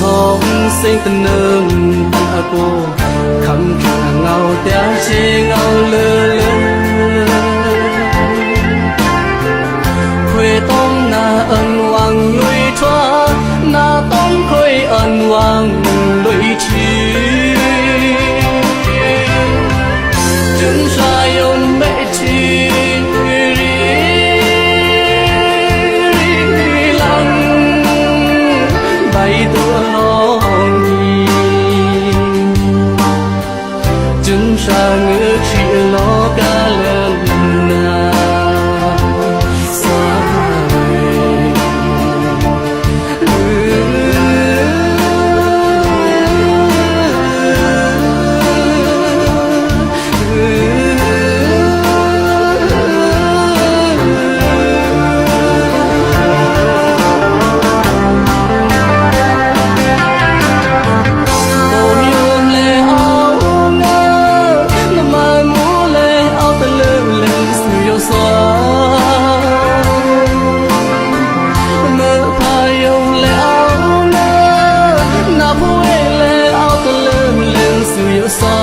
trong sinh tình nương ta cô khăm khả ngào téo chê ngào lơ lơ khuê tông na ân hoàng lùi thoa na tông khuê ân hoàng lùi chi chân ra yon mẹ chi bay tua lòng chân ra ngỡ chỉ lo cả lần na xa so